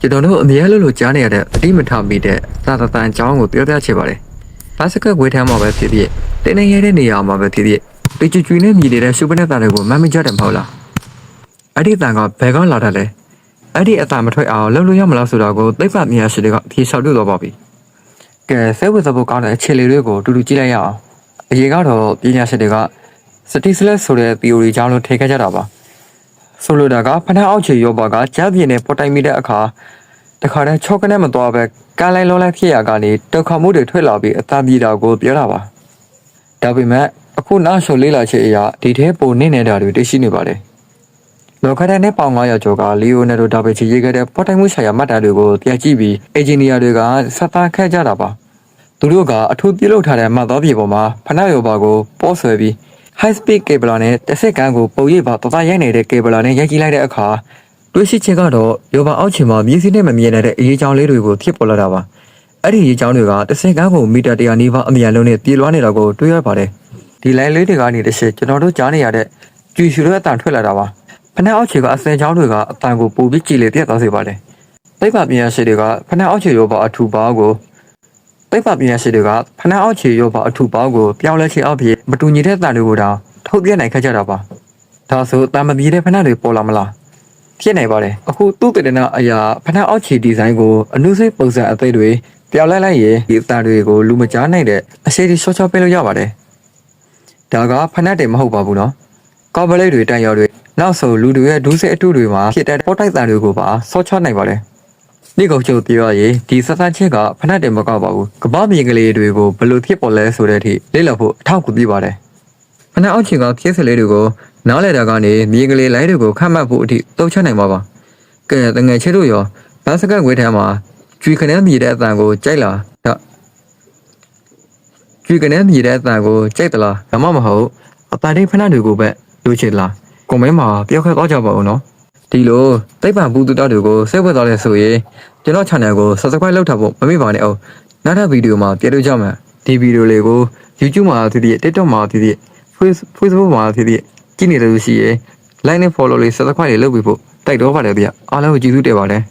ကျွန်တော်တို့အများလို့ကြားနေရတဲ့အတိမထမိတဲ့သာသတန်အကြောင်းကိုပြောပြချင်ပါတယ်။ဘာစကတ်ဝေးထမ်းမှာပဲဖြစ်ဖြစ်တင်းနေရတဲ့နေရာမှာပဲဖြစ်ဖြစ်တေချူချွေနဲ့မြည်နေတဲ့စူပါနဲ့တာတွေကိုမမ်းမကြတယ်မဟုတ်လား။အဲ့ဒီတန်ကဘယ်ကောင်းလာတယ်လဲ။အဲ့ဒီအတန်မထွက်အောင်လှုပ်လို့ရမလားဆိုတာကိုသိပ္ပံပညာရှင်တွေကဖြေလျှောက်တွေ့တော့ပါပြီ။ကဲစိတ်ဝင်စားဖို့ကောင်းတဲ့အခြေအနေတွေကိုတူတူကြည့်လိုက်ရအောင်။အရင်ကတော့ပညာရှင်တွေကစတိစလက်ဆိုတဲ့ theory ကြောင်းလို့ထည့်ခဲ့ကြတာပါ။ဆိုလိုတာကဖဏအောက်ခြေရောပါကကြားပြင်းနဲ့ပေါ်တိုင်မိတဲ့အခါတခါတည်းချော့ကနေမသွားပဲကားလိုက်လောလိုက်ဖြစ်ရကနေတောက်ခမှုတွေထွက်လာပြီးအသာပြေတာကိုပြောတာပါဒါပေမဲ့အခုနောက်ရှုံလေးလာချေအရာဒီထဲပုံနေနေတာတွေတွေ့ရှိနေပါတယ်လောကထဲနဲ့ပေါင်900ကျော်ကလီယိုနယ်ဒိုဒါဗင်ချီရေးခဲ့တဲ့ပေါ်တိုင်မှုဆိုင်ရာမှတ်တမ်းတွေကိုပြန်ကြည့်ပြီးအင်ဂျင်နီယာတွေကစက်သားခက်ကြတာပါသူတို့ကအထူးပြုလုပ်ထားတဲ့မှတ်သားပြေပေါ်မှာဖဏရောပါကိုပေါ်ဆွဲပြီး high speed cable နဲ့တစ်စက္ကန့်ကိုပုံရိပ်ပါတသားရိုက်နေတဲ့ cable နဲ့ရိုက်ကြည့်လိုက်တဲ့အခါတွေ့ရှိချက်ကတော့ရောပါအောက်ခြေမှာမြည်စည်းနဲ့မမြင်နိုင်တဲ့အရေးကြောင်းလေးတွေကိုဖြစ်ပေါ်လာတာပါအဲ့ဒီအရေးကြောင်းတွေကတစ်စက္ကန့်ကိုမီတာ100နီးပါးအမြန်လုံးနဲ့ပြေးလွှားနေတာကိုတွေ့ရပါတယ်ဒီလိုင်းလေးတွေကနေတစ်ချက်ကျွန်တော်တို့ကြားနေရတဲ့ကျူရှူတဲ့အတန်ထွက်လာတာပါဖဏအောက်ခြေကအစင်ကြောင်းတွေကအတန်ကိုပိုပြီးကြည်လေပြတ်သွားစေပါတယ်သိပ္ပံပညာရှင်တွေကဖဏအောက်ခြေရောပါအထူပါကိုသိပ္ပံပညာရှင်တွေကဖဏအောက်ခြေရောပါအထူပါကိုပြောင်းလဲခြင်းအပြင်မတူညီတဲ့တန်တွေကိုတောင်ထုတ်ပြနိုင်ခဲ့ကြတာပါဒါဆိုတန်မပြေတဲ့ဖဏတွေပေါ်လာမလားဖြစ်နိုင်ပါတယ်အခုသူ့တည်တဲ့အရာဖဏအောက်ခြေဒီဇိုင်းကိုအနုစိတ်ပုံစံအသေးတွေပြောင်းလဲလိုက်ရင်ဒီအသားတွေကိုလူမကြားနိုင်တဲ့အရှိတီရှော့ချပေးလို့ရပါတယ်ဒါကဖဏတယ်မဟုတ်ပါဘူးနော်ကော်ပလိတ်တွေတန်ရော်တွေနောက်ဆိုလူတွေရဲ့ဒူးစိတ်အထုတွေမှာဖြစ်တဲ့ပေါ်တိုက်တန်တွေကိုပါဆော့ချနိုင်ပါတယ်ဒီကုတ်ချုပ်ပြောရရင်ဒီစသချက်ကဖဏတယ်မကောက်ပါဘူးကပ္ပမြေကလေးတွေကိုဘယ်လိုဖြစ်ပေါ်လဲဆိုတဲ့အထိလေ့လာဖို့အထောက်အကူပြုပါတယ်ဖဏအောက်ခြေကဖြစ်စလေးတွေကိုနားလေတာကနေမြေကလေးလိုင်းတွေကိုခတ်မှတ်ဖို့အထိတုံ့ချနိုင်ပါပါကဲတငယ်ချစ်တို့ရောဘတ်စကတ်ဝေးထဲမှာကျွေခနဲမြေတဲ့အတန်ကိုကြိုက်လားကျွေခနဲမြေတဲ့အတန်ကိုကြိုက်သလားဒါမှမဟုတ်အတားတိတ်ဖဏတွေကိုပဲလိုချင်လားကွန်မန့်မှာပြောခက်သွားကြပါဦးနော်ဒီလိုသိပ္ပံပူတူတောက်တွေကိုစိတ်ဝင်စားလဲဆိုရင်ကျွန်တော် channel ကို subscribe လုပ်ထားဖို့မမေ့ပါနဲ့အောင်နောက်ထပ်ဗီဒီယိုမှာပြန်တွေ့ကြမယ်ဒီဗီဒီယိုလေးကို YouTube မှာဖြစ်ဖြစ် TikTok မှာဖြစ်ဖြစ် Facebook မှာဖြစ်ဖြစ်ကြည့်နေလို့ရှိရင် like နဲ့ follow လေး subscribe လေးလုပ်ပြီးဖို့တိုက်တော့ပါတယ်ဗျအားလုံးကိုကျေးဇူးတင်ပါတယ်